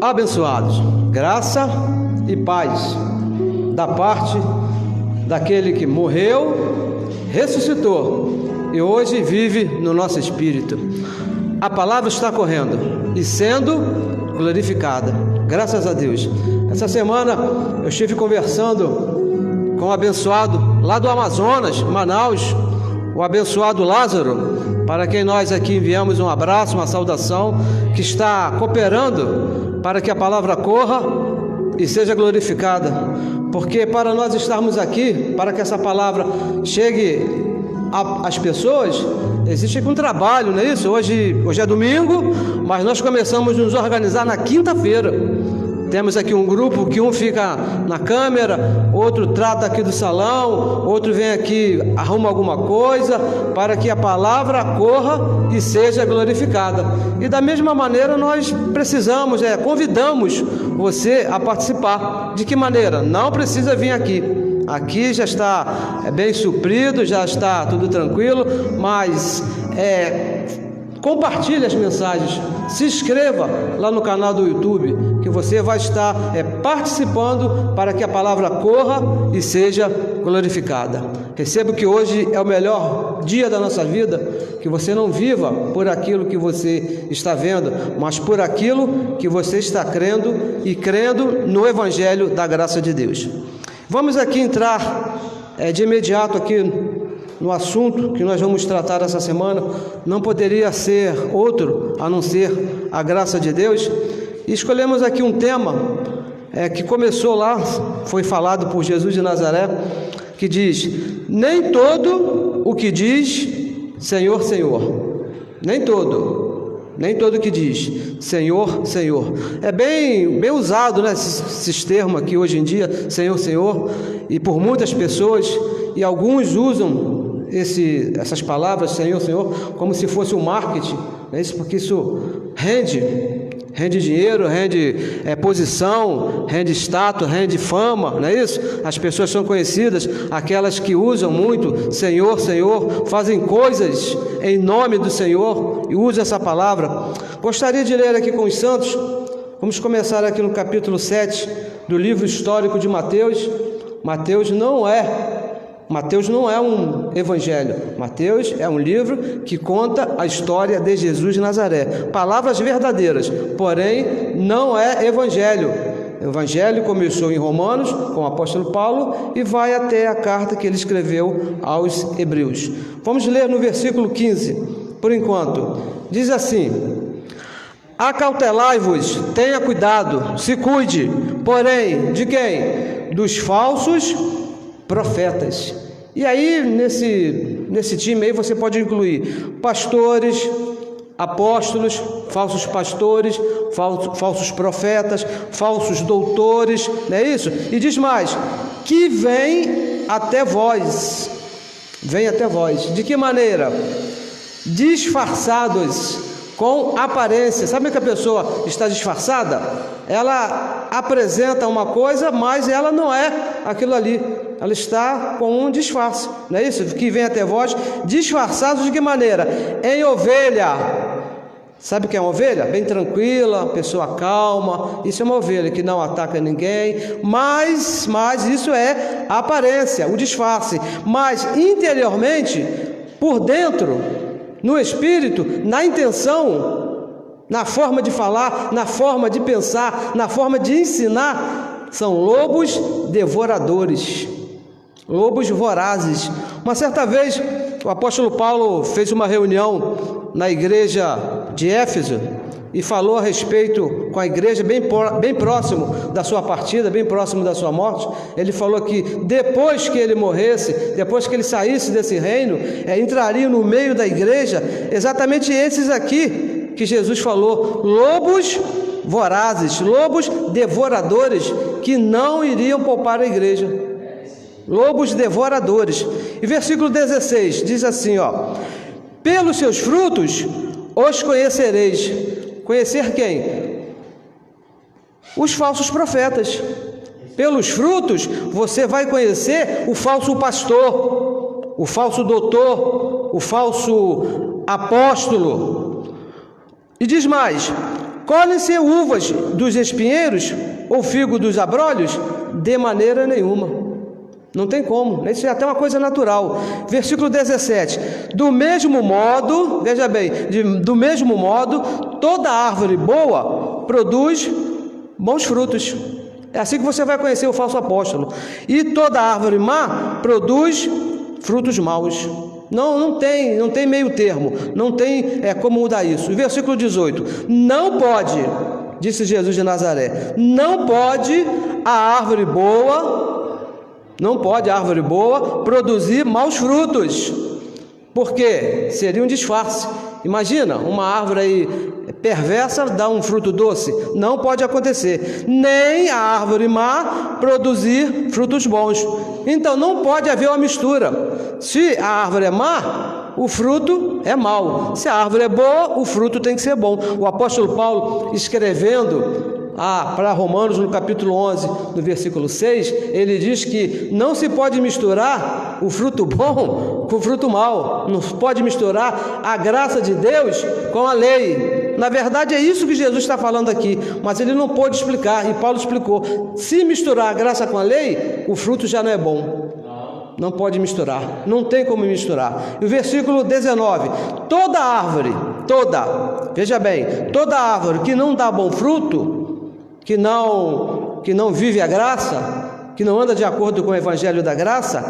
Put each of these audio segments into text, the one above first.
abençoados, graça e paz da parte daquele que morreu, ressuscitou e hoje vive no nosso espírito. A palavra está correndo e sendo glorificada, graças a Deus. Essa semana eu estive conversando com o abençoado lá do Amazonas, Manaus, o abençoado Lázaro, para quem nós aqui enviamos um abraço, uma saudação, que está cooperando para que a palavra corra e seja glorificada, porque para nós estarmos aqui, para que essa palavra chegue às pessoas, existe um trabalho, não é isso? Hoje é domingo, mas nós começamos a nos organizar na quinta-feira. Temos aqui um grupo que um fica na câmera, outro trata aqui do salão, outro vem aqui, arruma alguma coisa, para que a palavra corra e seja glorificada. E da mesma maneira nós precisamos, convidamos você a participar. De que maneira? Não precisa vir aqui. Aqui já está bem suprido, já está tudo tranquilo, mas compartilhe as mensagens, se inscreva lá no canal do YouTube, que você vai estar participando para que a palavra corra e seja glorificada. Receba que hoje é o melhor dia da nossa vida, que você não viva por aquilo que você está vendo, mas por aquilo que você está crendo e crendo no Evangelho da graça de Deus. Vamos aqui entrar de imediato aqui no assunto que nós vamos tratar essa semana. Não poderia ser outro a não ser a graça de Deus. E escolhemos aqui um tema que começou lá, foi falado por Jesus de Nazaré, que diz: nem todo o que diz Senhor, Senhor, nem todo que diz Senhor, Senhor. É bem usado, né, esses termos aqui hoje em dia, Senhor, Senhor, e por muitas pessoas, e alguns usam essas palavras, Senhor, Senhor, como se fosse um marketing, não é isso? Porque isso rende dinheiro, rende posição, rende status, rende fama, não é isso? As pessoas são conhecidas, aquelas que usam muito Senhor, Senhor, fazem coisas em nome do Senhor e usam essa palavra. Gostaria de ler aqui com os santos. Vamos começar aqui no capítulo 7 do livro histórico de Mateus. Mateus não é um evangelho. Mateus é um livro que conta a história de Jesus de Nazaré. Palavras verdadeiras, porém não é evangelho. O evangelho começou em Romanos com o apóstolo Paulo e vai até a carta que ele escreveu aos Hebreus. Vamos ler no versículo 15, por enquanto. Diz assim: acautelai-vos, tenha cuidado, se cuide, porém, de quem? Dos falsos profetas. E aí, nesse time aí, você pode incluir pastores, apóstolos, falsos pastores, falsos profetas, falsos doutores, não é isso? E diz mais, que vem até vós. De que maneira? Disfarçados, com aparência. Sabe que a pessoa está disfarçada? Ela apresenta uma coisa, mas ela não é aquilo ali. Ela está com um disfarce, não é isso? Que vem até vós, disfarçados de que maneira? Em ovelha. Sabe o que é uma ovelha? Bem tranquila, pessoa calma. Isso é uma ovelha que não ataca ninguém, mas isso é a aparência, o disfarce. Mas interiormente, por dentro, no espírito, na intenção, na forma de falar, na forma de pensar, na forma de ensinar, são lobos devoradores, lobos vorazes. Uma certa vez, o apóstolo Paulo fez uma reunião na igreja de Éfeso e falou a respeito com a igreja bem próximo da sua partida, bem próximo da sua morte. Ele falou que depois que ele morresse, depois que ele saísse desse reino, entrariam no meio da igreja exatamente esses aqui que Jesus falou, lobos vorazes, lobos devoradores, que não iriam poupar a igreja. Lobos devoradores. E versículo 16 diz assim, pelos seus frutos os conhecereis. Conhecer quem? Os falsos profetas. Pelos frutos você vai conhecer o falso pastor, o falso doutor, o falso apóstolo. E diz mais: Colhem-se uvas dos espinheiros ou figo dos abrolhos? De maneira nenhuma. Não tem como, isso é até uma coisa natural. Versículo 17: do mesmo modo, veja bem, do mesmo modo, toda árvore boa produz bons frutos. É assim que você vai conhecer o falso apóstolo. E toda árvore má produz frutos maus. Não tem meio termo, não tem como mudar isso. Versículo 18: não pode, disse Jesus de Nazaré, não pode a árvore boa produzir maus frutos, porque seria um disfarce. Imagina, uma árvore aí perversa dá um fruto doce? Não pode acontecer. Nem a árvore má produzir frutos bons. Então não pode haver uma mistura. Se a árvore é má, o fruto é mau. Se a árvore é boa, o fruto tem que ser bom. O apóstolo Paulo, escrevendo para Romanos, no capítulo 11, no versículo 6, ele diz que não se pode misturar o fruto bom com o fruto mau, não pode misturar a graça de Deus com a lei. Na verdade é isso que Jesus está falando aqui, mas ele não pôde explicar, e Paulo explicou: se misturar a graça com a lei, o fruto já não é bom. Não pode misturar, não tem como misturar. E o versículo 19: toda árvore, veja bem, toda árvore que não dá bom fruto, que não vive a graça, que não anda de acordo com o evangelho da graça,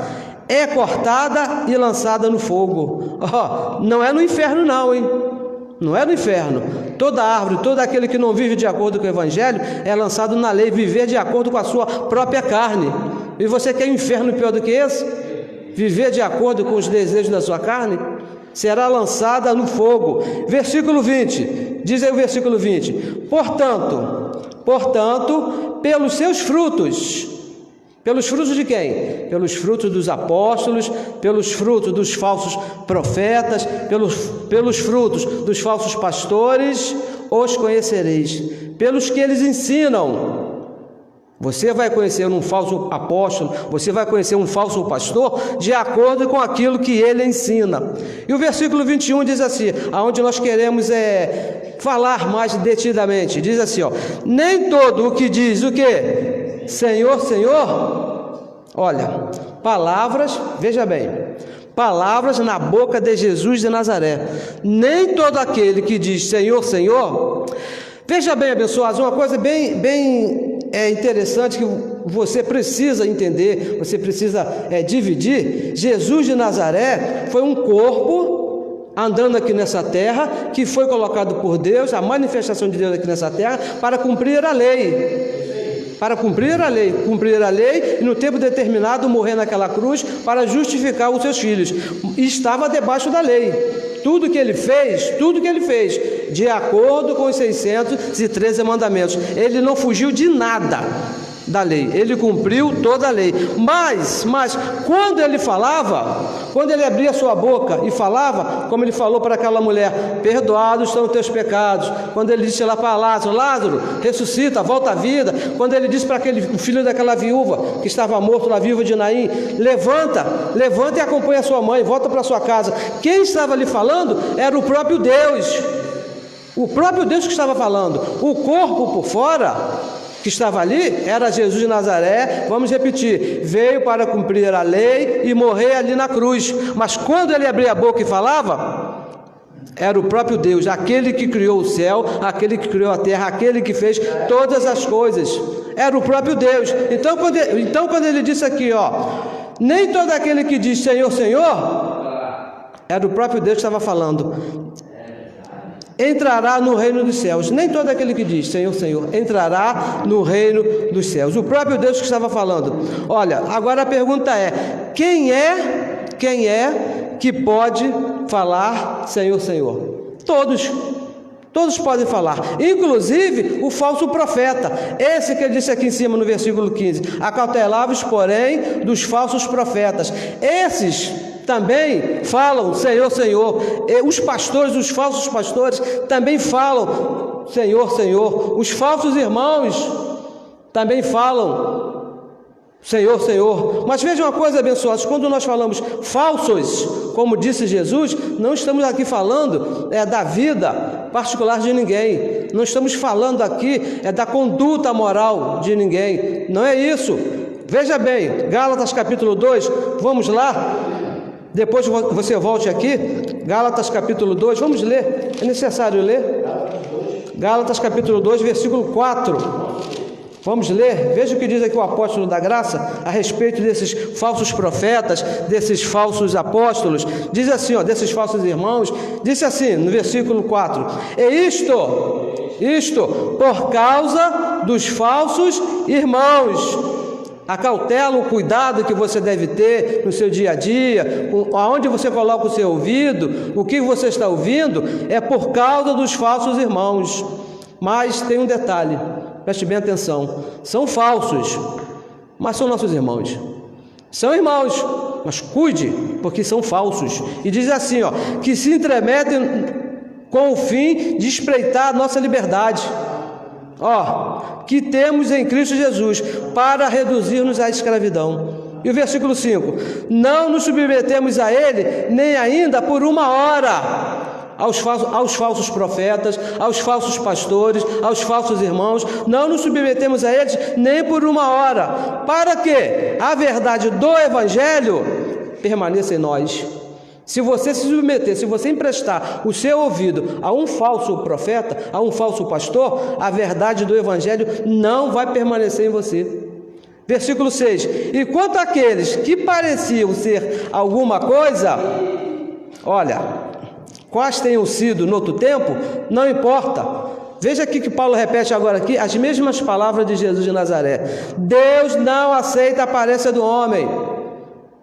é cortada e lançada no fogo. Não é no inferno não, hein? Não é no inferno. Toda árvore, todo aquele que não vive de acordo com o evangelho é lançado na lei, viver de acordo com a sua própria carne. E você quer um inferno pior do que esse? Viver de acordo com os desejos da sua carne? Será lançada no fogo. Versículo 20, diz aí o versículo 20: Portanto, pelos seus frutos. Pelos frutos de quem? Pelos frutos dos apóstolos, pelos frutos dos falsos profetas, pelos frutos dos falsos pastores, os conhecereis. Pelos que eles ensinam. Você vai conhecer um falso apóstolo, você vai conhecer um falso pastor de acordo com aquilo que ele ensina. E o versículo 21 diz assim, aonde nós queremos falar mais detidamente, diz assim, nem todo o que diz o quê? Senhor, Senhor, olha, palavras, veja bem, palavras na boca de Jesus de Nazaré, nem todo aquele que diz Senhor, Senhor. Veja bem, abençoados, uma coisa bem interessante que você precisa entender, você precisa dividir. Jesus de Nazaré foi um corpo andando aqui nessa terra, que foi colocado por Deus, a manifestação de Deus aqui nessa terra, para cumprir a lei. Cumprir a lei e no tempo determinado morrer naquela cruz para justificar os seus filhos. E estava debaixo da lei. Tudo que ele fez, de acordo com os 613 mandamentos. Ele não fugiu de nada da lei, ele cumpriu toda a lei. Mas quando ele falava, quando ele abria sua boca e falava, como ele falou para aquela mulher, perdoados são os teus pecados. Quando ele disse lá para Lázaro, ressuscita, volta à vida. Quando ele disse para o filho daquela viúva que estava morto, a viúva de Naim, levanta e acompanha a sua mãe, volta para sua casa. Quem estava ali falando era o próprio Deus. O próprio Deus que estava falando. O corpo por fora que estava ali era Jesus de Nazaré, vamos repetir, veio para cumprir a lei e morrer ali na cruz. Mas quando ele abria a boca e falava, era o próprio Deus, aquele que criou o céu, aquele que criou a terra, aquele que fez todas as coisas. Era o próprio Deus. Então quando ele disse aqui, nem todo aquele que diz Senhor, Senhor, era o próprio Deus que estava falando. Entrará no reino dos céus. Nem todo aquele que diz Senhor, Senhor entrará no reino dos céus. O próprio Deus que estava falando. Olha, agora a pergunta é: quem é que pode falar Senhor, Senhor? Todos podem falar, inclusive o falso profeta, esse que ele disse aqui em cima no versículo 15: acautelavos, porém, dos falsos profetas. Esses também falam Senhor, Senhor. Os pastores, os falsos pastores também falam Senhor, Senhor. Os falsos irmãos também falam Senhor, Senhor. Mas veja uma coisa, abençoados, quando nós falamos falsos, como disse Jesus, não estamos aqui falando da vida particular de ninguém. Não estamos falando aqui da conduta moral de ninguém. Não é isso. Veja bem, Gálatas capítulo 2, vamos lá. Depois você volte aqui. Gálatas capítulo 2, vamos ler. É necessário ler? Gálatas capítulo 2, versículo 4. Vamos ler, veja o que diz aqui o apóstolo da graça a respeito desses falsos profetas, desses falsos apóstolos. Diz assim, desses falsos irmãos, disse assim no versículo 4: e isto por causa dos falsos irmãos. A cautela, o cuidado que você deve ter no seu dia a dia, aonde você coloca o seu ouvido, o que você está ouvindo, é por causa dos falsos irmãos. Mas tem um detalhe, preste bem atenção: são falsos, mas são nossos irmãos. São irmãos, mas cuide, porque são falsos. E diz assim, que se intrometem com o fim de espreitar a nossa liberdade, que temos em Cristo Jesus, para reduzir-nos à escravidão. E o versículo 5: não nos submetemos a ele, nem ainda por uma hora, aos falsos profetas, aos falsos pastores, aos falsos irmãos. Não nos submetemos a eles nem por uma hora, para que a verdade do Evangelho permaneça em nós. Se você se submeter, se você emprestar o seu ouvido a um falso profeta, a um falso pastor, a verdade do Evangelho não vai permanecer em você. Versículo 6: e quanto àqueles que pareciam ser alguma coisa, olha, quais tenham sido no outro tempo, não importa. Veja aqui que Paulo repete agora aqui as mesmas palavras de Jesus de Nazaré. Deus não aceita a aparência do homem.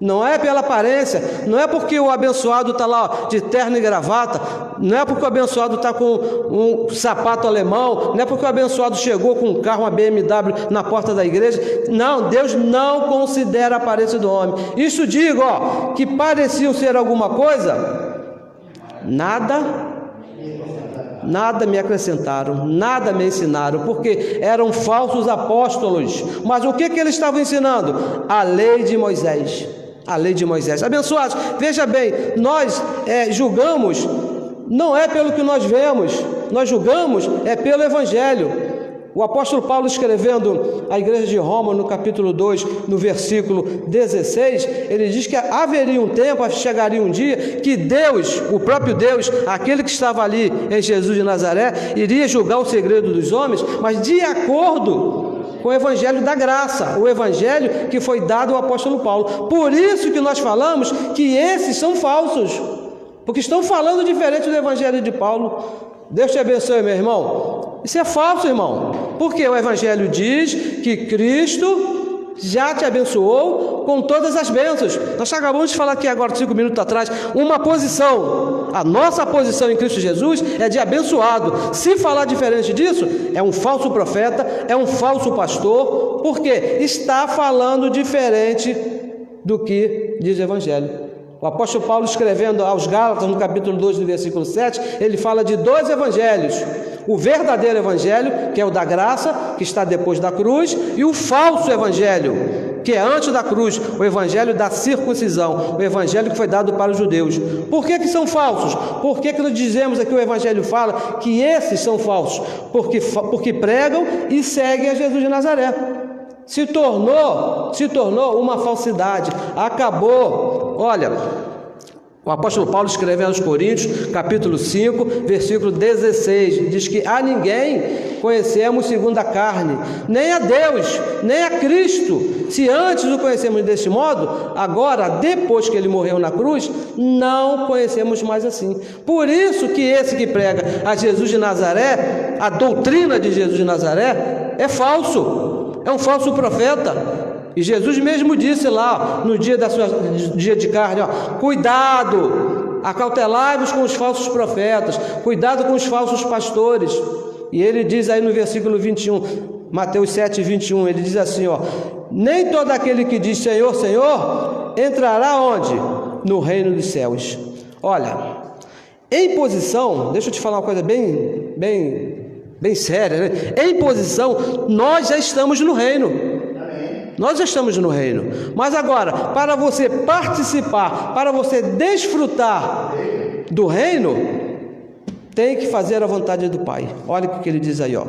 Não é pela aparência, não é porque o abençoado está lá de terno e gravata, não é porque o abençoado está com um sapato alemão, não é porque o abençoado chegou com um carro, uma BMW na porta da igreja. Não, Deus não considera a aparência do homem. Isso digo, que pareciam ser alguma coisa, nada me acrescentaram, nada me ensinaram, porque eram falsos apóstolos. Mas o que eles estavam ensinando? A lei de Moisés. A lei de Moisés. Abençoados, veja bem, nós julgamos, não é pelo que nós vemos, nós julgamos pelo Evangelho. O apóstolo Paulo, escrevendo à igreja de Roma, no capítulo 2, no versículo 16, ele diz que haveria um tempo, chegaria um dia, que Deus, o próprio Deus, aquele que estava ali em Jesus de Nazaré, iria julgar o segredo dos homens, mas de acordo com o evangelho da graça, o evangelho que foi dado ao apóstolo Paulo. Por isso que nós falamos que esses são falsos, porque estão falando diferente do evangelho de Paulo. Deus te abençoe, meu irmão. Isso é falso, irmão, porque o evangelho diz que Cristo já te abençoou com todas as bênçãos. Nós acabamos de falar aqui agora, 5 minutos atrás, uma posição. A nossa posição em Cristo Jesus é de abençoado. Se falar diferente disso, é um falso profeta, é um falso pastor, porque está falando diferente do que diz o evangelho. O apóstolo Paulo, escrevendo aos Gálatas, no capítulo 2, no versículo 7, ele fala de 2 evangelhos: o verdadeiro evangelho, que é o da graça, que está depois da cruz, e o falso evangelho, que é antes da cruz, o evangelho da circuncisão, o evangelho que foi dado para os judeus. Por que são falsos? Por que nós dizemos aqui, o evangelho fala que esses são falsos? Porque pregam e seguem a Jesus de Nazaré. Se tornou uma falsidade, acabou. Olha, o apóstolo Paulo, escrevendo aos Coríntios, capítulo 5, versículo 16, diz que a ninguém conhecemos segundo a carne, nem a Deus, nem a Cristo. Se antes o conhecemos deste modo, agora, depois que ele morreu na cruz, não conhecemos mais assim. Por isso que esse que prega a Jesus de Nazaré, a doutrina de Jesus de Nazaré, é falso, é um falso profeta. E Jesus mesmo disse lá, no dia de carne, cuidado, acautelai-vos com os falsos profetas, cuidado com os falsos pastores. E ele diz aí no versículo 21, Mateus 7, 21, ele diz assim, nem todo aquele que diz Senhor, Senhor, entrará onde? No reino dos céus. Olha, em posição, deixa eu te falar uma coisa bem séria, né? Em posição, nós já estamos no reino. Nós já estamos no reino. Mas agora, para você participar, para você desfrutar do reino, tem que fazer a vontade do Pai. Olha o que ele diz aí, ó.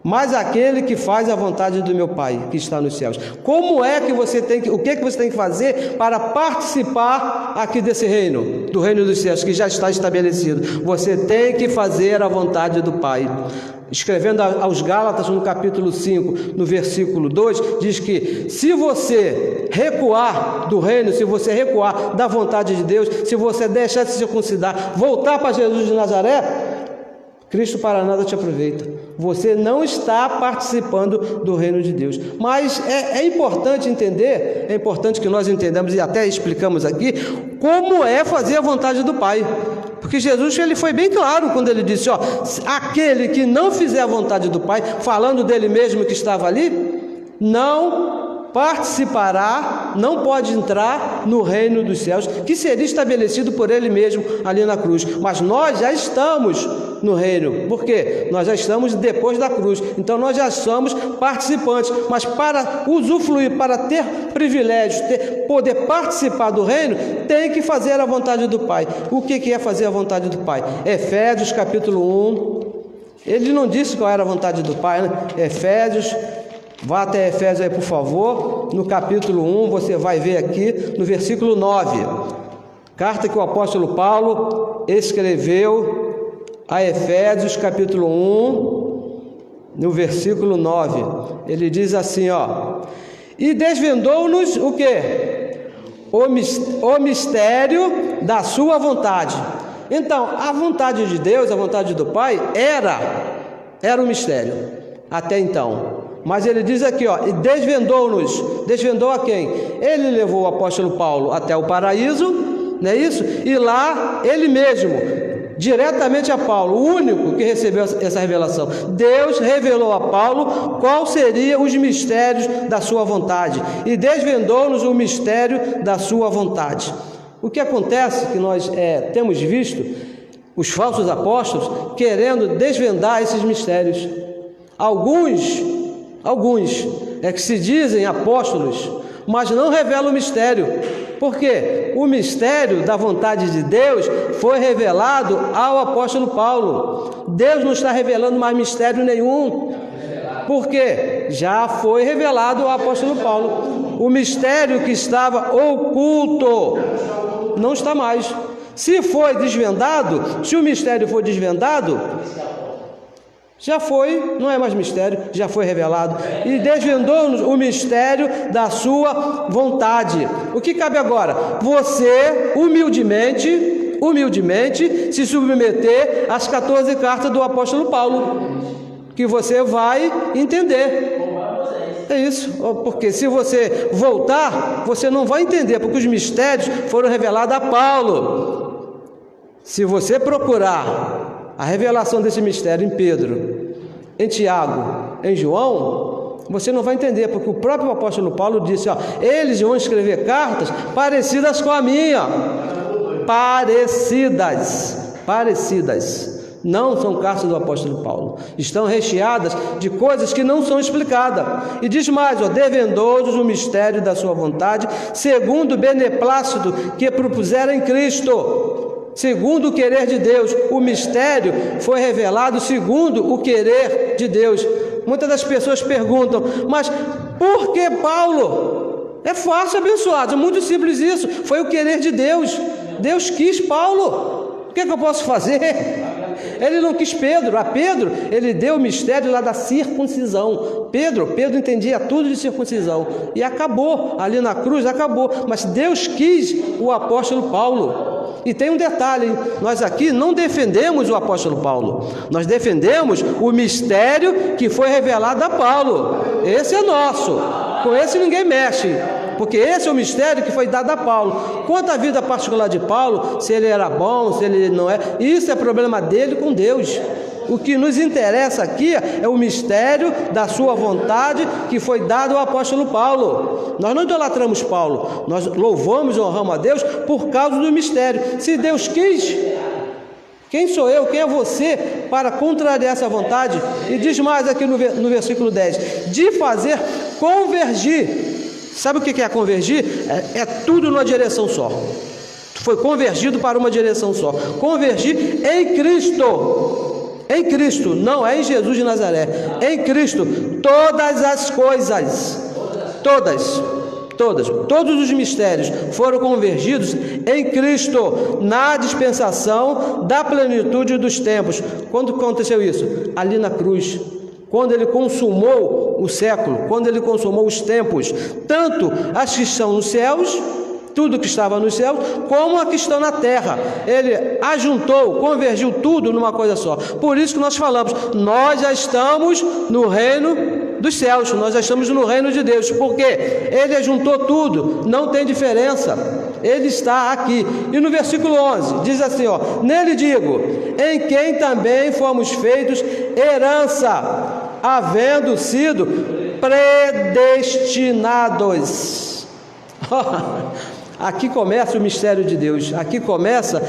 Mas aquele que faz a vontade do meu Pai, que está nos céus. Como é que você tem que, o que você tem que fazer para participar aqui desse reino, do reino dos céus, que já está estabelecido? Você tem que fazer a vontade do Pai. Escrevendo aos Gálatas, no capítulo 5, no versículo 2, diz que se você recuar do reino, se você recuar da vontade de Deus, se você deixar de se circuncidar, voltar para Jesus de Nazaré, Cristo para nada te aproveita. Você não está participando do reino de Deus. Mas é importante entender, é importante que nós entendamos e até explicamos aqui, como é fazer a vontade do Pai. Porque Jesus, ele foi bem claro quando ele disse, ó, aquele que não fizer a vontade do Pai, falando dele mesmo que estava ali, não participará, não pode entrar no reino dos céus, que seria estabelecido por ele mesmo ali na cruz. Mas nós já estamos no reino. Por quê? Nós já estamos depois da cruz. Então nós já somos participantes. Mas para usufruir, para ter privilégios, poder participar do reino, tem que fazer a vontade do Pai. O que é fazer a vontade do Pai? Efésios capítulo 1. Ele não disse qual era a vontade do Pai, né? Efésios, vá até Efésios aí, por favor. No capítulo 1, você vai ver aqui no versículo 9. Carta que o apóstolo Paulo escreveu a Efésios capítulo 1, no versículo 9, ele diz assim, ó: e desvendou-nos o quê? O mistério da sua vontade. Então, a vontade de Deus, a vontade do Pai, era um mistério, até então. Mas ele diz aqui, ó, e desvendou-nos. Desvendou a quem? Ele levou o apóstolo Paulo até o paraíso, não é isso? E lá, ele mesmo, diretamente a Paulo, o único que recebeu essa revelação, Deus revelou a Paulo qual seriam os mistérios da sua vontade, e desvendou-nos o mistério da sua vontade. O que acontece, que nós temos visto, os falsos apóstolos querendo desvendar esses mistérios. Alguns que se dizem apóstolos, mas não revelam o mistério. Porque o mistério da vontade de Deus foi revelado ao apóstolo Paulo. Deus não está revelando mais mistério nenhum. Porque já foi revelado ao apóstolo Paulo. O mistério que estava oculto não está mais. Se foi desvendado, se o mistério foi desvendado, já foi, não é mais mistério, já foi revelado. E desvendou-nos o mistério da sua vontade. O que cabe agora? Você, humildemente, se submeter às 14 cartas do apóstolo Paulo, que você vai entender. É isso, porque se você voltar, você não vai entender, porque os mistérios foram revelados a Paulo. Se você procurar a revelação desse mistério em Pedro, em Tiago, em João, você não vai entender, porque o próprio apóstolo Paulo disse, ó, eles vão escrever cartas parecidas com a minha. Parecidas. Não são cartas do apóstolo Paulo. Estão recheadas de coisas que não são explicadas. E diz mais, ó, desvendou-nos o mistério da sua vontade, segundo o beneplácito que propuseram em Cristo. Segundo o querer de Deus. O mistério foi revelado segundo o querer de Deus. Muitas das pessoas perguntam, mas por que Paulo? É fácil, abençoado, é muito simples isso. Foi o querer de Deus. Deus quis Paulo. O que eu posso fazer? Ele não quis Pedro. A Pedro, ele deu o mistério lá da circuncisão. Pedro entendia tudo de circuncisão. E acabou, ali na cruz acabou. Mas Deus quis o apóstolo Paulo. E tem um detalhe, hein? Nós aqui não defendemos o apóstolo Paulo. Nós defendemos o mistério que foi revelado a Paulo. Esse é nosso. Com esse ninguém mexe. Porque esse é o mistério que foi dado a Paulo. Quanto à vida particular de Paulo, se ele era bom, se ele não é, isso é problema dele com Deus. O que nos interessa aqui é o mistério da sua vontade que foi dado ao apóstolo Paulo. Nós não idolatramos Paulo, nós louvamos e honramos a Deus por causa do mistério. Se Deus quis, quem sou eu, quem é você para contrariar essa vontade? E diz mais aqui no versículo 10, de fazer convergir. Sabe o que é convergir? É tudo numa direção só. foi convergido para uma direção só. Convergir em Cristo. Em Cristo, não é em Jesus de Nazaré. Em Cristo, todas as coisas, todos os mistérios foram convergidos em Cristo, na dispensação da plenitude dos tempos. Quando aconteceu isso? Ali na cruz. Quando ele consumou o século, quando ele consumou os tempos, tanto as que estão nos céus, tudo que estava nos céus, como a que estão na terra. Ele ajuntou, convergiu tudo numa coisa só. Por isso que nós falamos, nós já estamos no reino dos céus, nós já estamos no reino de Deus, porque ele ajuntou tudo, não tem diferença, ele está aqui. E no versículo 11, diz assim, nele digo, em quem também fomos feitos herança, havendo sido predestinados. Aqui começa o mistério de Deus, aqui começa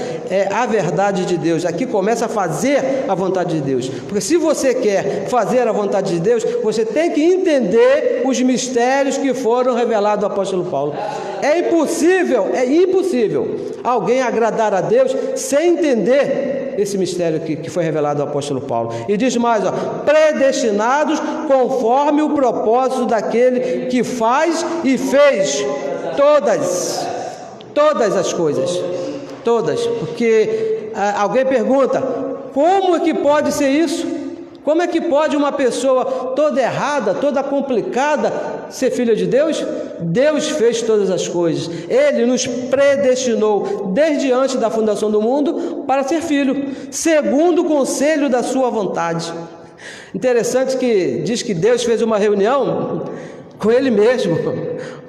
a verdade de Deus, aqui começa a fazer a vontade de Deus. Porque se você quer fazer a vontade de Deus, você tem que entender os mistérios que foram revelados ao apóstolo Paulo. É impossível alguém agradar a Deus sem entender esse mistério que foi revelado ao apóstolo Paulo. E diz mais, predestinados conforme o propósito daquele que faz e fez todas as coisas, todas, porque alguém pergunta, como é que pode ser isso? Como é que pode uma pessoa toda errada, toda complicada, ser filha de Deus? Deus fez todas as coisas, Ele nos predestinou desde antes da fundação do mundo para ser filho, segundo o conselho da sua vontade. Interessante que diz que Deus fez uma reunião com Ele mesmo.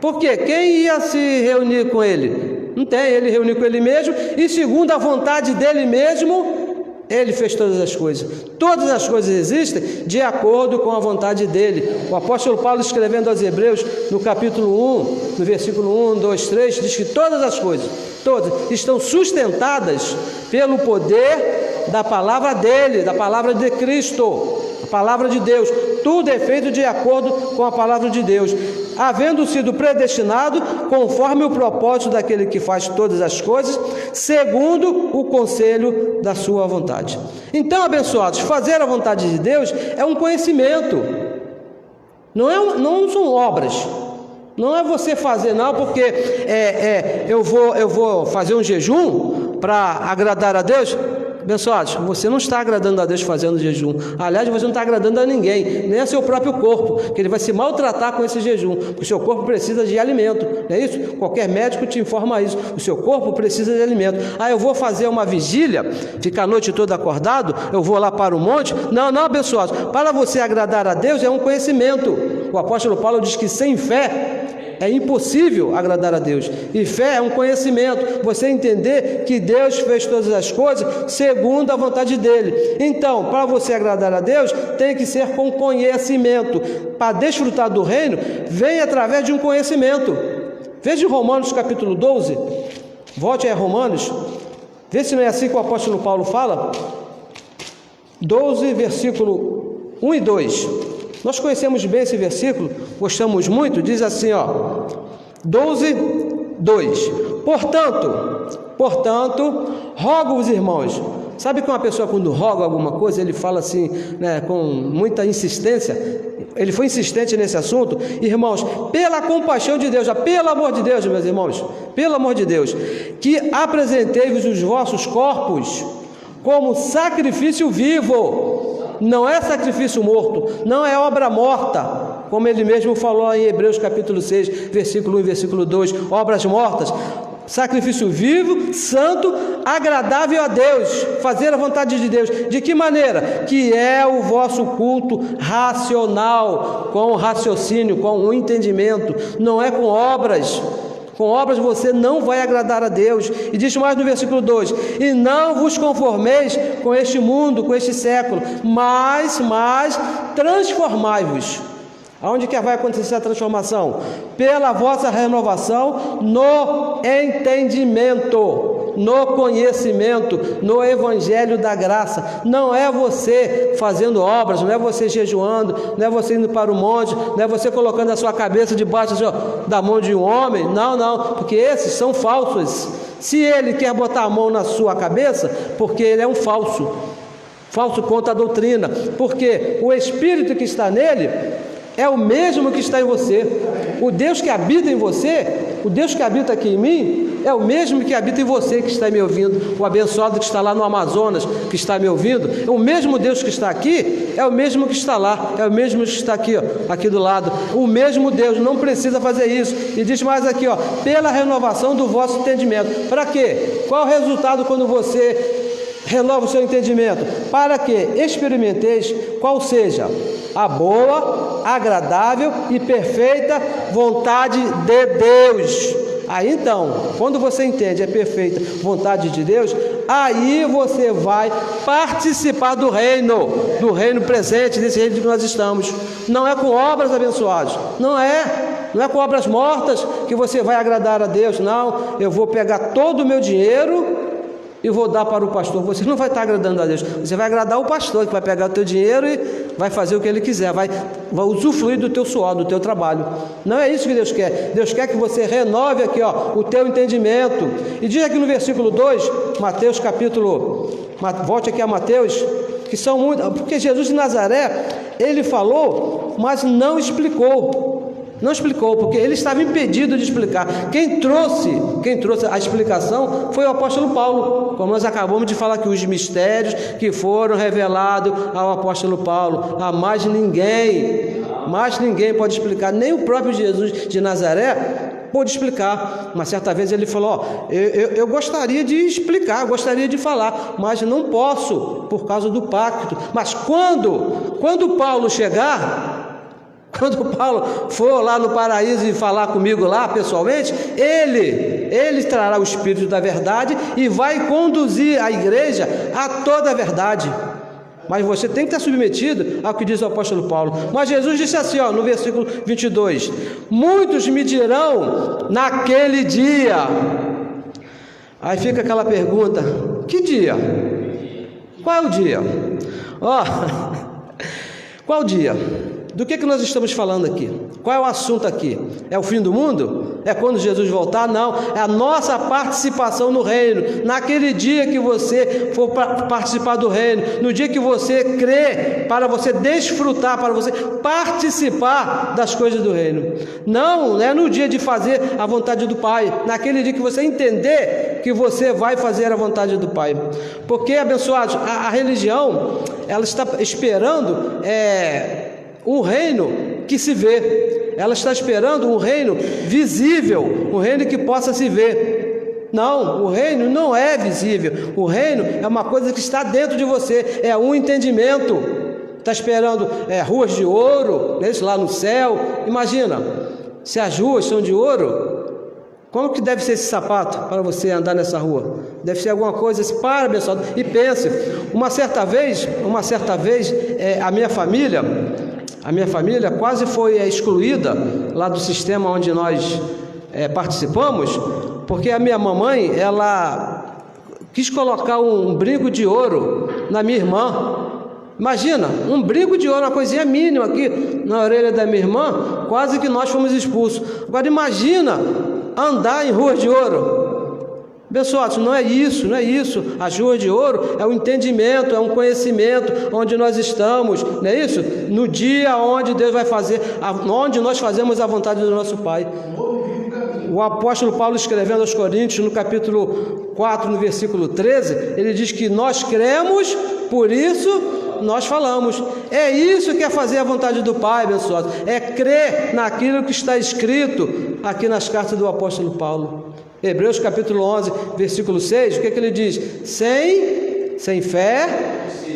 Por quê? Quem ia se reunir com Ele? Não tem, Ele reuniu com Ele mesmo e segundo a vontade dEle mesmo, Ele fez todas as coisas. Todas as coisas existem de acordo com a vontade dEle. O apóstolo Paulo, escrevendo aos Hebreus, no capítulo 1, no versículo 1, 2, 3, diz que todas as coisas, todas, estão sustentadas pelo poder da palavra dEle, da palavra de Cristo, a palavra de Deus. Tudo é feito de acordo com a palavra de Deus, havendo sido predestinado conforme o propósito daquele que faz todas as coisas, segundo o conselho da sua vontade. Então, abençoados, fazer a vontade de Deus é um conhecimento, não são obras. Não é você fazer, não, porque eu vou fazer um jejum para agradar a Deus. Abençoados, você não está agradando a Deus fazendo jejum. Aliás, você não está agradando a ninguém, nem a seu próprio corpo, que ele vai se maltratar com esse jejum, porque o seu corpo precisa de alimento, não é isso? Qualquer médico te informa isso, o seu corpo precisa de alimento. Eu vou fazer uma vigília, ficar a noite toda acordado, eu vou lá para o monte. Não, abençoados, para você agradar a Deus é um conhecimento. O apóstolo Paulo diz que sem fé é impossível agradar a Deus. E fé é um conhecimento, você entender que Deus fez todas as coisas segundo a vontade dEle. Então, para você agradar a Deus, tem que ser com conhecimento. Para desfrutar do reino, vem através de um conhecimento. Veja Romanos capítulo 12, volte a Romanos, vê se não é assim que o apóstolo Paulo fala. 12, versículo 1 e 2. Nós conhecemos bem esse versículo, gostamos muito, diz assim, 12, 2. Portanto, rogo-vos, irmãos. Sabe que uma pessoa quando roga alguma coisa, ele fala assim, com muita insistência, ele foi insistente nesse assunto, irmãos, pela compaixão de Deus, pelo amor de Deus, meus irmãos, pelo amor de Deus, que apresentei-vos os vossos corpos como sacrifício vivo. Não é sacrifício morto, não é obra morta, como ele mesmo falou em Hebreus capítulo 6, versículo 1 e versículo 2, obras mortas. Sacrifício vivo, santo, agradável a Deus, fazer a vontade de Deus. De que maneira? Que é o vosso culto racional, com raciocínio, com o entendimento, não é com obras. Com obras você não vai agradar a Deus. E diz mais no versículo 2: e não vos conformeis com este mundo, com este século, mas transformai-vos. Aonde que vai acontecer a transformação? Pela vossa renovação no entendimento. no conhecimento, no evangelho da graça. Não é você fazendo obras, não é você jejuando, não é você indo para o monte, não é você colocando a sua cabeça debaixo da mão de um homem. Não, porque esses são falsos. Se ele quer botar a mão na sua cabeça, porque ele é um falso contra a doutrina, porque o Espírito que está nele é o mesmo que está em você. O Deus que habita em você, o Deus que habita aqui em mim, é o mesmo que habita em você que está me ouvindo. O abençoado que está lá no Amazonas, que está me ouvindo, o mesmo Deus que está aqui, é o mesmo que está lá, é o mesmo que está aqui, aqui do lado. O mesmo Deus, não precisa fazer isso. E diz mais aqui, pela renovação do vosso entendimento. Para quê? Qual o resultado quando você renova o seu entendimento? Para que experimenteis qual seja a boa, agradável e perfeita vontade de Deus. Aí então, quando você entende a perfeita vontade de Deus, aí você vai participar do reino presente, desse reino que nós estamos. Não é com obras, abençoados, não é com obras mortas que você vai agradar a Deus. Não, eu vou pegar todo o meu dinheiro e vou dar para o pastor. Você não vai estar agradando a Deus, você vai agradar o pastor, que vai pegar o teu dinheiro e vai fazer o que ele quiser, vai usufruir do teu suor, do teu trabalho. Não é isso que Deus quer. Deus quer que você renove aqui o teu entendimento. E diz aqui no versículo 2, Mateus capítulo, volte aqui a Mateus, que são muitos, porque Jesus de Nazaré, ele falou, mas não explicou, porque ele estava impedido de explicar. Quem trouxe a explicação foi o apóstolo Paulo, como nós acabamos de falar aqui, os mistérios que foram revelados ao apóstolo Paulo. Mais ninguém pode explicar, nem o próprio Jesus de Nazaré pôde explicar. Uma certa vez ele falou, eu gostaria de explicar, gostaria de falar, mas não posso, por causa do pacto. Mas quando Paulo chegar, quando Paulo for lá no paraíso e falar comigo lá pessoalmente, ele trará o Espírito da verdade e vai conduzir a igreja a toda a verdade. Mas você tem que estar submetido ao que diz o apóstolo Paulo. Mas Jesus disse assim, no versículo 22, muitos me dirão naquele dia. Aí fica aquela pergunta, que dia? Qual é o dia? Qual o dia? Do que nós estamos falando aqui? Qual é o assunto aqui? É o fim do mundo? É quando Jesus voltar? Não, é a nossa participação no reino. Naquele dia que você for participar do reino, no dia que você crê, para você desfrutar, para você participar das coisas do reino. Não é no dia de fazer a vontade do Pai, naquele dia que você entender que você vai fazer a vontade do Pai. Porque, abençoados, a religião, ela está esperando um reino que se vê. Ela está esperando um reino visível, um reino que possa se ver. Não, o reino não é visível. O reino é uma coisa que está dentro de você, é um entendimento. Está esperando ruas de ouro, lá no céu. Imagina, se as ruas são de ouro, como que deve ser esse sapato para você andar nessa rua? Deve ser alguma coisa assim, para, abençoado, e pense. Uma certa vez, a minha família quase foi excluída lá do sistema onde nós participamos, porque a minha mamãe, ela quis colocar um brinco de ouro na minha irmã. Imagina, um brinco de ouro, uma coisinha mínima aqui na orelha da minha irmã, quase que nós fomos expulsos. Agora imagina andar em ruas de ouro. Pessoal, não é isso. As ruas de ouro é um entendimento, é um conhecimento onde nós estamos, não é isso? No dia onde Deus vai fazer, onde nós fazemos a vontade do nosso Pai. O apóstolo Paulo, escrevendo aos Coríntios, no capítulo 4, no versículo 13, ele diz que nós cremos, por isso nós falamos. É isso que é fazer a vontade do Pai, abençoado. É crer naquilo que está escrito aqui nas cartas do apóstolo Paulo. Hebreus capítulo 11, versículo 6, o que ele diz? Sem fé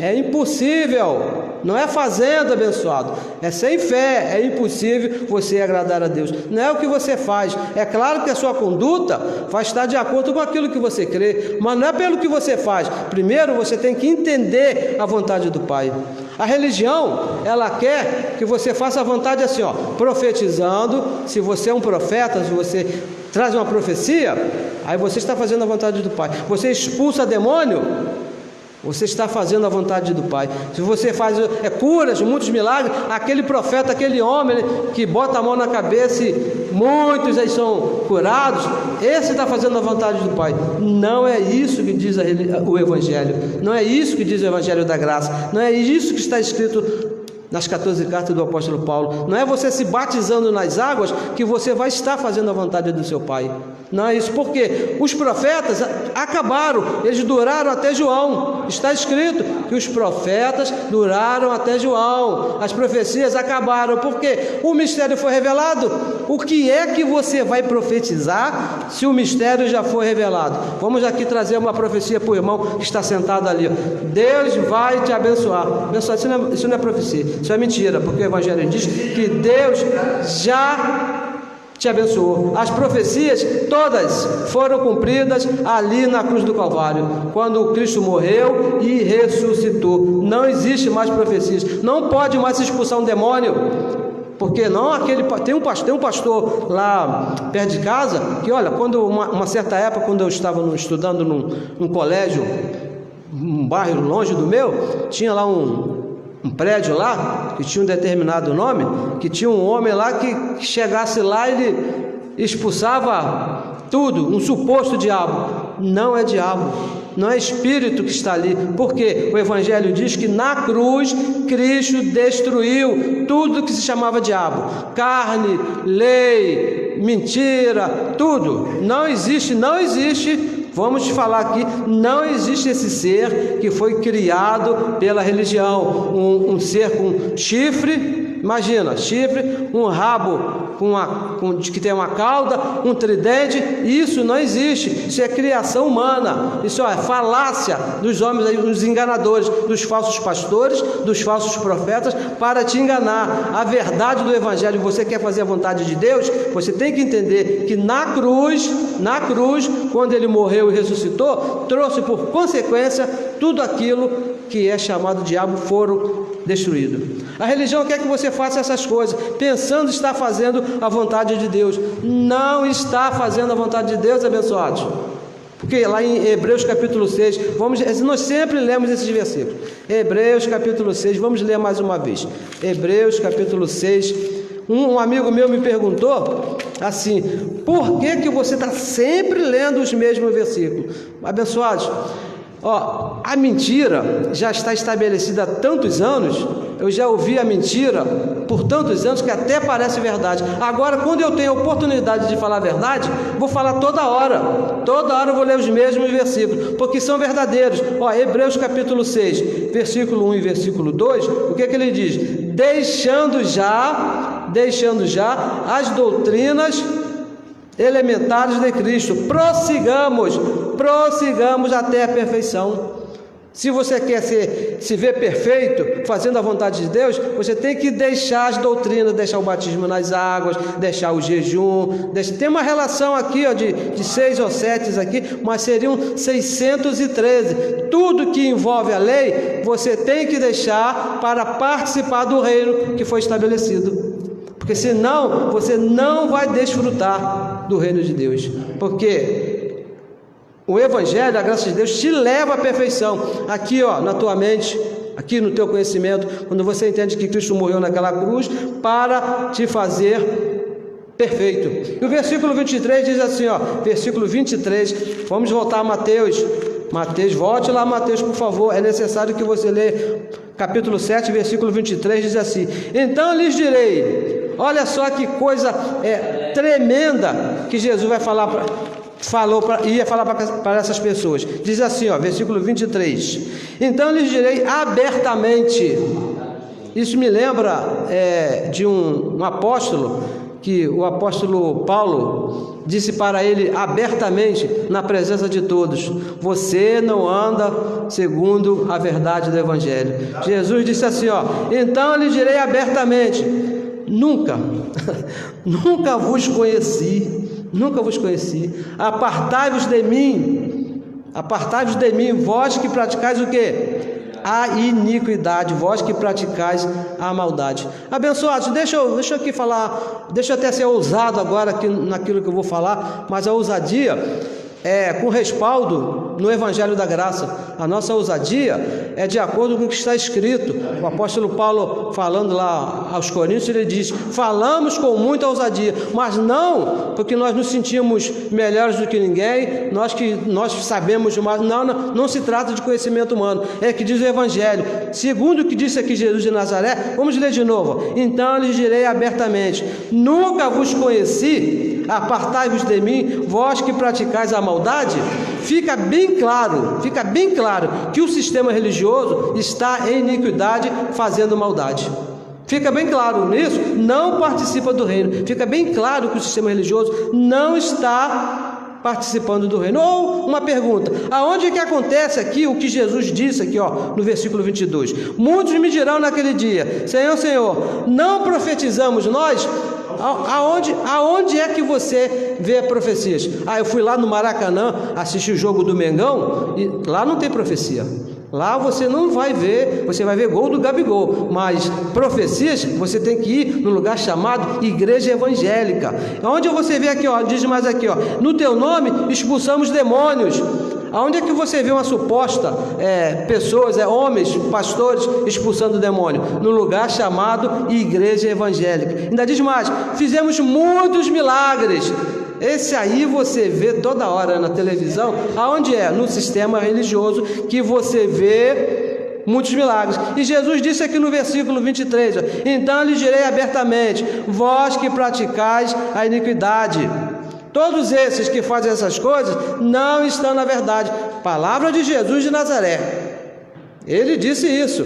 é impossível. Não é fazendo, abençoado, é sem fé, é impossível você agradar a Deus. Não é o que você faz. É claro que a sua conduta vai estar de acordo com aquilo que você crê, mas não é pelo que você faz. Primeiro você tem que entender a vontade do Pai. A religião, ela quer que você faça a vontade assim, ó, profetizando. Se você é um profeta, se você traz uma profecia, aí você está fazendo a vontade do Pai. Você expulsa demônio, você está fazendo a vontade do Pai. Se você faz curas, muitos milagres, aquele profeta, aquele homem que bota a mão na cabeça e muitos aí são curados, esse está fazendo a vontade do Pai. Não é isso que diz o Evangelho, não é isso que diz o Evangelho da Graça, não é isso que está escrito nas 14 cartas do apóstolo Paulo. Não é você se batizando nas águas que você vai estar fazendo a vontade do seu Pai. Não é isso, porque os profetas acabaram, eles duraram até João. Está escrito que os profetas duraram até João. As profecias acabaram, porque o mistério foi revelado. O que é que você vai profetizar se o mistério já foi revelado? Vamos aqui trazer uma profecia para o irmão que está sentado ali. Deus vai te abençoar. Abençoar, isso não é profecia, isso é mentira, porque o Evangelho diz que Deus já te abençoou. As profecias todas foram cumpridas ali na cruz do Calvário, quando Cristo morreu e ressuscitou. Não existe mais profecias, não pode mais se expulsar um demônio, porque não tem um pastor lá perto de casa que, olha, quando uma certa época, quando eu estava estudando num colégio, um bairro longe do meu, tinha lá um prédio lá, que tinha um determinado nome, que tinha um homem lá que chegasse lá, ele expulsava tudo, um suposto diabo. Não é diabo, não é espírito que está ali, porque o Evangelho diz que na cruz Cristo destruiu tudo que se chamava diabo, carne, lei, mentira, tudo. Não existe, vamos te falar aqui, não existe esse ser que foi criado pela religião, um ser com chifre, imagina, chifre, um rabo que tem uma cauda, um tridente. Isso não existe, isso é criação humana, isso é falácia dos homens, dos enganadores, dos falsos pastores, dos falsos profetas, para te enganar. A verdade do Evangelho, você quer fazer a vontade de Deus, você tem que entender que na cruz, quando ele morreu e ressuscitou, trouxe por consequência tudo aquilo que é chamado diabo foram destruídos. A religião quer que você faça essas coisas, pensando estar fazendo a vontade de Deus. Não está fazendo a vontade de Deus, abençoados. Porque lá em Hebreus capítulo 6, nós sempre lemos esses versículos. Hebreus capítulo 6, vamos ler mais uma vez. Hebreus capítulo 6, um amigo meu me perguntou assim: por que você está sempre lendo os mesmos versículos? Abençoados, a mentira já está estabelecida há tantos anos, eu já ouvi a mentira por tantos anos que até parece verdade. Agora, quando eu tenho a oportunidade de falar a verdade, vou falar toda hora eu vou ler os mesmos versículos, porque são verdadeiros. Hebreus capítulo 6, versículo 1 e versículo 2, o que ele diz? Deixando já as doutrinas elementares de Cristo, prossigamos até a perfeição. Se você quer se ver perfeito, fazendo a vontade de Deus, você tem que deixar as doutrinas, deixar o batismo nas águas, deixar o jejum. Tem uma relação aqui de 6 ou 7 aqui, mas seriam 613. Tudo que envolve a lei, você tem que deixar para participar do reino que foi estabelecido. Porque senão você não vai desfrutar do reino de Deus. Porque o Evangelho, a graça de Deus, te leva à perfeição. Aqui, na tua mente, aqui no teu conhecimento, quando você entende que Cristo morreu naquela cruz para te fazer perfeito. E o versículo 23 diz assim, versículo 23, vamos voltar a Mateus, volte lá a Mateus, por favor, é necessário que você leia capítulo 7, versículo 23, diz assim: então lhes direi, olha só que coisa tremenda que Jesus vai falar ia falar para essas pessoas. Diz assim, versículo 23: então lhes direi abertamente. Isso me lembra de um apóstolo, que o apóstolo Paulo disse para ele abertamente, na presença de todos: você não anda segundo a verdade do Evangelho. Jesus disse assim, então lhes direi abertamente: nunca vos conheci, apartai-vos de mim, vós que praticais o quê? a iniquidade, vós que praticais a maldade. Abençoados, deixa eu aqui falar, deixa eu até ser ousado agora aqui naquilo que eu vou falar, mas a ousadia é com respaldo no Evangelho da Graça. A nossa ousadia é de acordo com o que está escrito. O apóstolo Paulo, falando lá aos Coríntios, ele diz: falamos com muita ousadia, mas não porque nós nos sentimos melhores do que ninguém, nós sabemos mais. Não se trata de conhecimento humano, é que diz o Evangelho, segundo o que disse aqui Jesus de Nazaré. Vamos ler de novo. Então lhes direi abertamente: nunca vos conheci, apartai-vos de mim, vós que praticais a maldade. Fica bem claro que o sistema religioso está em iniquidade, fazendo maldade. Fica bem claro nisso, não participa do reino. Fica bem claro que o sistema religioso não está participando do reino. Ou uma pergunta: aonde é que acontece aqui o que Jesus disse aqui, no versículo 22? Muitos me dirão naquele dia: Senhor, Senhor, não profetizamos nós? Aonde é que você vê profecias? Eu fui lá no Maracanã assistir o jogo do Mengão e lá não tem profecia. Lá você não vai ver, você vai ver gol do Gabigol, mas profecias você tem que ir no lugar chamado igreja evangélica. Onde você vê aqui, diz mais aqui, no teu nome expulsamos demônios. Aonde é que você vê uma suposta pessoas, homens, pastores expulsando o demônio? No lugar chamado igreja evangélica. Ainda diz mais: fizemos muitos milagres. Esse aí você vê toda hora na televisão. Aonde é? No sistema religioso que você vê muitos milagres. E Jesus disse aqui no versículo 23, então lhes direi abertamente: vós que praticais a iniquidade. Todos esses que fazem essas coisas não estão na verdade. Palavra de Jesus de Nazaré. Ele disse isso.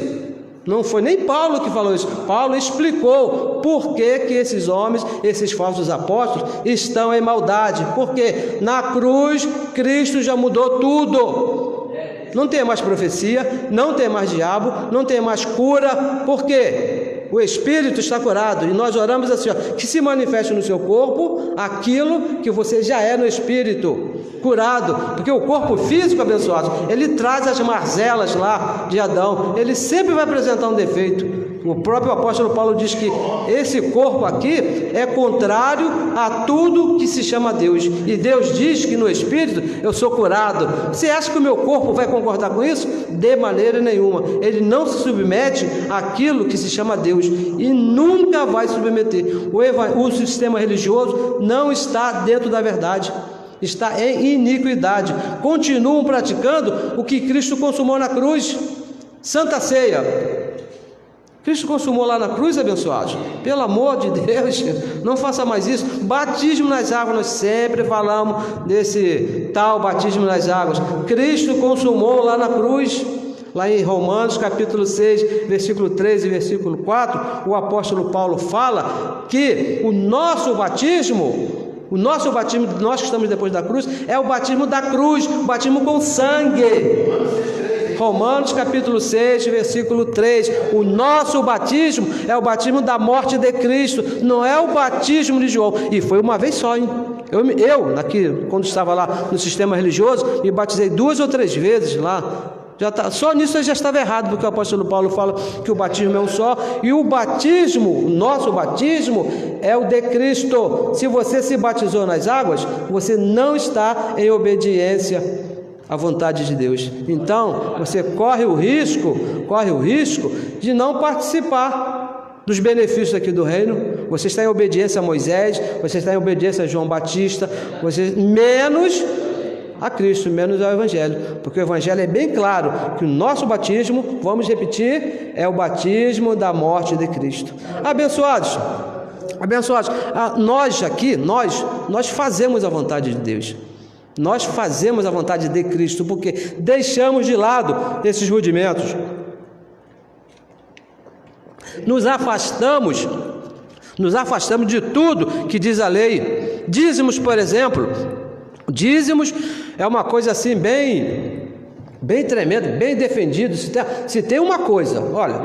Não foi nem Paulo que falou isso. Paulo explicou por que esses homens, esses falsos apóstolos, estão em maldade. Porque na cruz Cristo já mudou tudo. Não tem mais profecia, não tem mais diabo, não tem mais cura. Por quê? O espírito está curado, e nós oramos assim, que se manifeste no seu corpo aquilo que você já é no espírito, curado, porque o corpo físico, abençoado, ele traz as mazelas lá de Adão, ele sempre vai apresentar um defeito. O próprio apóstolo Paulo diz que esse corpo aqui é contrário a tudo que se chama Deus, e Deus diz que no espírito eu sou curado. Você acha que o meu corpo vai concordar com isso? De maneira nenhuma. Ele não se submete àquilo que se chama Deus, e nunca vai submeter. O sistema religioso não está dentro da verdade, está em iniquidade. Continuam praticando o que Cristo consumou na cruz. Santa Ceia, Cristo consumou lá na cruz, abençoados. Pelo amor de Deus, não faça mais isso. Batismo nas águas, nós sempre falamos desse tal batismo nas águas. Cristo consumou lá na cruz. Lá em Romanos capítulo 6, versículo 3 e versículo 4, o apóstolo Paulo fala que o nosso batismo, nós que estamos depois da cruz, é o batismo da cruz, o batismo com sangue. Romanos capítulo 6, versículo 3, o nosso batismo é o batismo da morte de Cristo, não é o batismo de João. E foi uma vez só, hein? Eu quando estava lá no sistema religioso, me batizei 2 ou 3 vezes lá. Só nisso eu já estava errado, porque o apóstolo Paulo fala que o batismo é um só, e o nosso batismo é o de Cristo. Se você se batizou nas águas, você não está em obediência à vontade de Deus. Então você corre o risco de não participar dos benefícios aqui do reino. Você está em obediência a Moisés, você está em obediência a João Batista, menos a Cristo, menos ao Evangelho, porque o Evangelho é bem claro que o nosso batismo, vamos repetir, é o batismo da morte de Cristo. Abençoados, nós fazemos a vontade de Deus, nós fazemos a vontade de Cristo, porque deixamos de lado esses rudimentos, nos afastamos de tudo que diz a lei. Dízimos, por exemplo, dízimos é uma coisa assim bem tremenda, bem defendido. Se tem uma coisa, olha,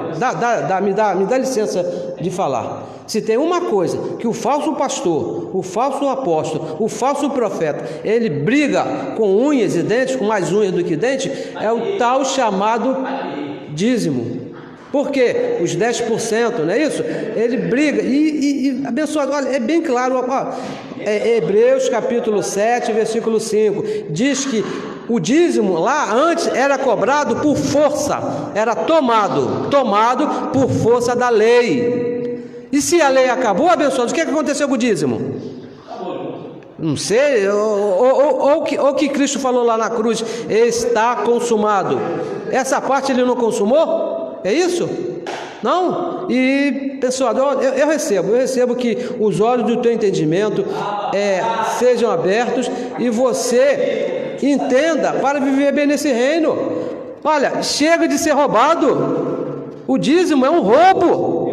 me dá licença de falar. Se tem uma coisa que o falso pastor, o falso apóstolo, o falso profeta, ele briga com unhas e dentes, com mais unhas do que dente, é o tal chamado dízimo. Por quê? Os 10%, não é isso? Ele briga, e abençoado, olha, é bem claro, ó, Hebreus capítulo 7, versículo 5, diz que o dízimo lá antes era cobrado por força, era tomado por força da lei. E se a lei acabou, abençoado, o que aconteceu com o dízimo? Não sei, ou o que Cristo falou lá na cruz, está consumado. Essa parte ele não consumou? É isso? Não? E, pessoal, eu recebo que os olhos do teu entendimento sejam abertos e você entenda para viver bem nesse reino. Olha, chega de ser roubado. O dízimo é um roubo.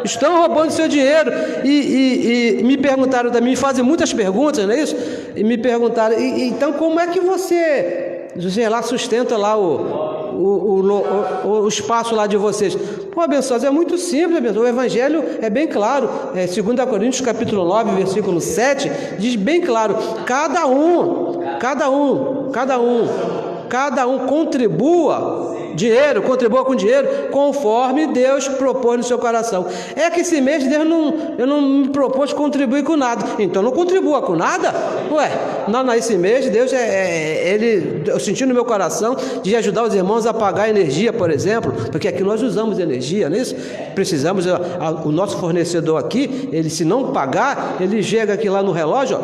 Estão roubando seu dinheiro. E me perguntaram também, me fazem muitas perguntas, não é isso? E me perguntaram, então como é que você lá sustenta lá o espaço lá de vocês? Pô, abençoados, é muito simples, abençoados. O Evangelho é bem claro, 2 Coríntios capítulo 9, versículo 7, diz bem claro, cada um contribua com dinheiro conforme Deus propôs no seu coração. É que esse mês Deus não me propôs contribuir com nada, então não contribua com nada. Não, esse mês Deus eu senti no meu coração de ajudar os irmãos a pagar energia, por exemplo, porque aqui nós usamos energia, não é isso? Precisamos, o nosso fornecedor aqui, ele se não pagar, ele chega aqui lá no relógio,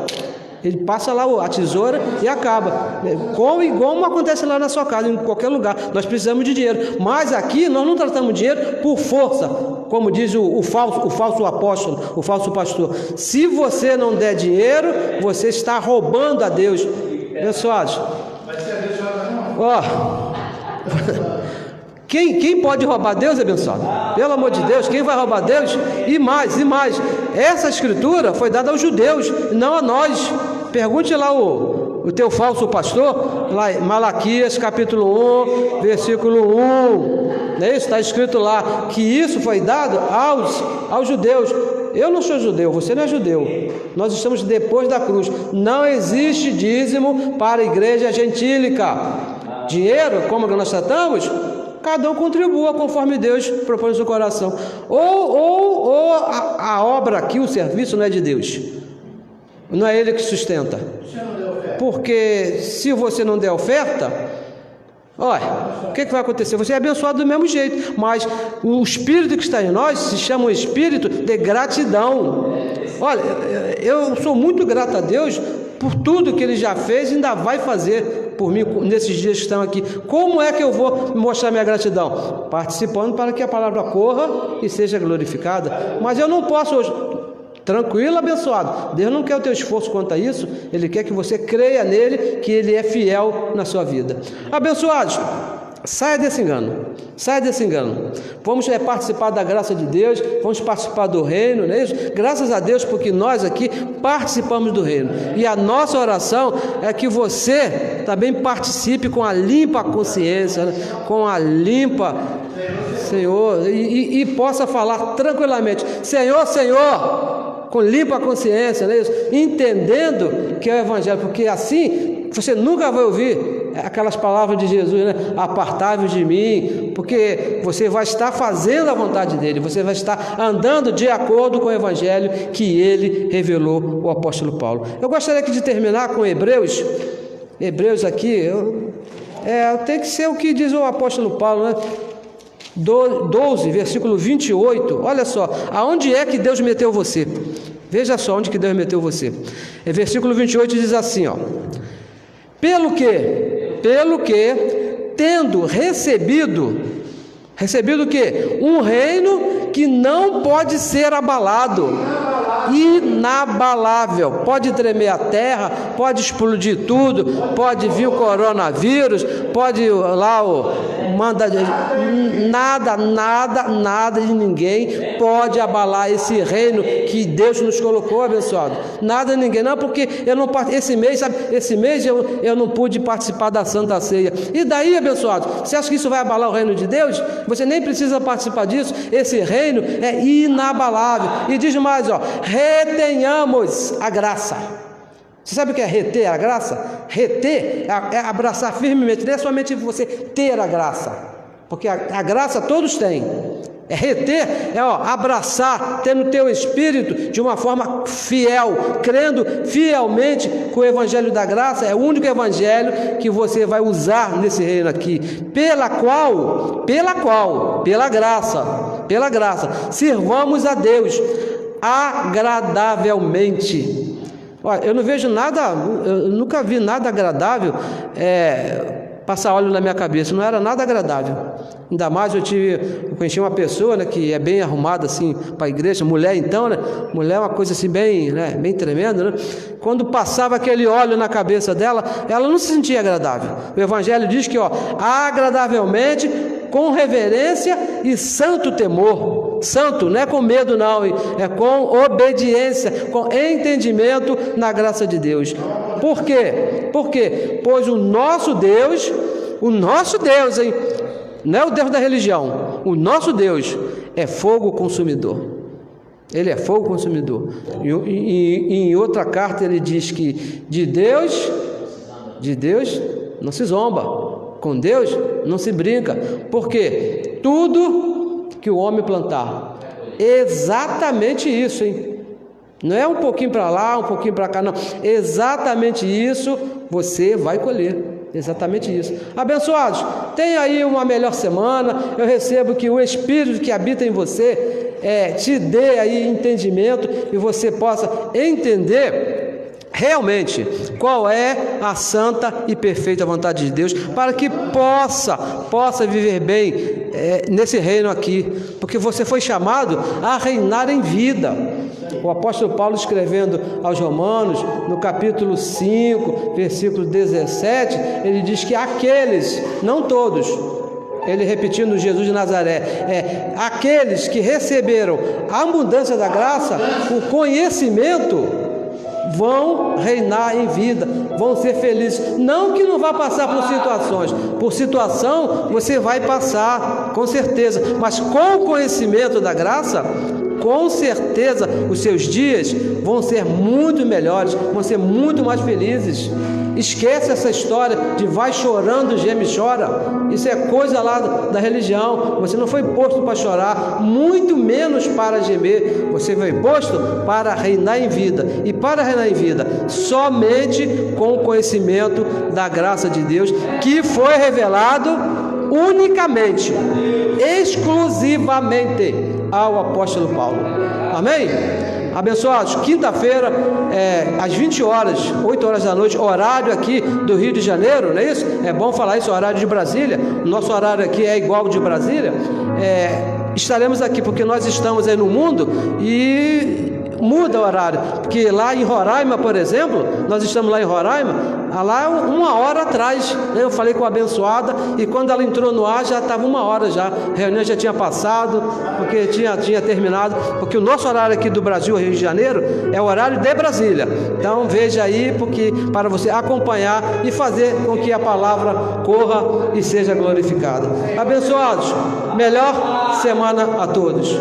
ele passa lá a tesoura e acaba. Como acontece lá na sua casa, em qualquer lugar. Nós precisamos de dinheiro. Mas aqui nós não tratamos dinheiro por força, como diz o falso apóstolo, o falso pastor. Se você não der dinheiro, você está roubando a Deus. Abençoados. Quem pode roubar Deus, abençoado? Pelo amor de Deus, quem vai roubar Deus? E mais. Essa escritura foi dada aos judeus, não a nós. Pergunte lá o teu falso pastor, lá em Malaquias capítulo 1, versículo 1. Não é isso? Está escrito lá que isso foi dado aos judeus. Eu não sou judeu, você não é judeu. Nós estamos depois da cruz. Não existe dízimo para a igreja gentílica. Dinheiro, como nós tratamos, cada um contribua conforme Deus propõe no seu coração. Ou a obra aqui, o serviço não é de Deus. Não é Ele que sustenta. Porque se você não der oferta, olha, o que vai acontecer? Você é abençoado do mesmo jeito. Mas o Espírito que está em nós se chama o Espírito de gratidão. Olha, eu sou muito grato a Deus por tudo que Ele já fez e ainda vai fazer por mim nesses dias que estão aqui. Como é que eu vou mostrar minha gratidão? Participando para que a palavra corra e seja glorificada. Mas eu não posso hoje. Tranquilo, abençoado. Deus não quer o teu esforço quanto a isso. Ele quer que você creia nele, que Ele é fiel na sua vida. Abençoados, saia desse engano. Vamos participar da graça de Deus, vamos participar do reino, não é isso? Graças a Deus, porque nós aqui participamos do reino. E a nossa oração é que você também participe com a limpa consciência, né? Com a limpa, Senhor, e possa falar tranquilamente: Senhor, com limpa consciência, não é isso? Entendendo que é o Evangelho, porque assim você nunca vai ouvir aquelas palavras de Jesus, né? Apartai-vos de mim, porque você vai estar fazendo a vontade dele, você vai estar andando de acordo com o Evangelho que ele revelou, o apóstolo Paulo. Eu gostaria aqui de terminar com Hebreus aqui, tem que ser o que diz o apóstolo Paulo, né? 12, versículo 28, olha só, aonde é que Deus meteu você? Veja só onde que Deus meteu você. Versículo 28 diz assim, pelo que, tendo recebido o quê? Um reino que não pode ser abalado, inabalável, pode tremer a terra, pode explodir tudo, pode vir o coronavírus, pode lá nada de ninguém pode abalar esse reino que Deus nos colocou, abençoado. Nada de ninguém, não, porque esse mês eu não pude participar da Santa Ceia. E daí, abençoado, você acha que isso vai abalar o reino de Deus? Você nem precisa participar disso. Esse reino é inabalável. E diz mais, retenhamos a graça. Você sabe o que é reter a graça? Reter é abraçar firmemente, não é somente você ter a graça. porque a graça todos têm. É reter, abraçar, ter no teu espírito de uma forma fiel, crendo fielmente que o evangelho da graça é o único evangelho que você vai usar nesse reino aqui, pela graça, sirvamos a Deus agradavelmente. Olha, eu não vejo nada, eu nunca vi nada agradável passar óleo na minha cabeça, não era nada agradável. Ainda mais eu conheci uma pessoa, né, que é bem arrumada assim para a igreja, mulher então, né? Mulher é uma coisa assim bem, né, bem tremenda, né? Quando passava aquele óleo na cabeça dela, ela não se sentia agradável. O evangelho diz que, agradavelmente, com reverência e santo temor. Santo, não é com medo não, é com obediência, com entendimento na graça de Deus. Por quê? Pois o nosso Deus, hein? Não é o Deus da religião, o nosso Deus é fogo consumidor. Ele é fogo consumidor. E em outra carta ele diz que de Deus não se zomba, com Deus não se brinca, porque tudo que o homem plantar, exatamente isso, hein? Não é um pouquinho para lá, um pouquinho para cá, não. Exatamente isso você vai colher. Exatamente isso. Abençoados, tenha aí uma melhor semana. Eu recebo que o Espírito que habita em você te dê aí entendimento e você possa entender realmente qual é a santa e perfeita vontade de Deus, para que possa viver bem nesse reino aqui, porque você foi chamado a reinar em vida. O apóstolo Paulo, escrevendo aos Romanos, no capítulo 5, versículo 17, ele diz que aqueles, não todos, ele repetindo Jesus de Nazaré, aqueles que receberam a abundância da graça, o conhecimento, vão reinar em vida, vão ser felizes. Não que não vá passar por situação você vai passar, com certeza, mas com o conhecimento da graça, com certeza os seus dias vão ser muito melhores, vão ser muito mais felizes. Esquece essa história de vai chorando, geme e chora. Isso é coisa lá da religião. Você não foi posto para chorar, muito menos para gemer. Você foi posto para reinar em vida. E para reinar em vida, somente com o conhecimento da graça de Deus, que foi revelado unicamente, exclusivamente ao apóstolo Paulo. Amém? Abençoados, quinta-feira, às 20 horas, 8 horas da noite, horário aqui do Rio de Janeiro, não é isso? É bom falar isso, horário de Brasília. Nosso horário aqui é igual ao de Brasília. Estaremos aqui porque nós estamos aí no mundo e muda o horário, porque lá em Roraima, por exemplo, nós estamos lá em Roraima, lá 1 hora atrás, eu falei com a abençoada e quando ela entrou no ar já estava 1 hora já, a reunião já tinha passado, porque tinha terminado, porque o nosso horário aqui do Brasil, Rio de Janeiro, é o horário de Brasília. Então veja aí, porque para você acompanhar e fazer com que a palavra corra e seja glorificada. Abençoados, melhor semana a todos.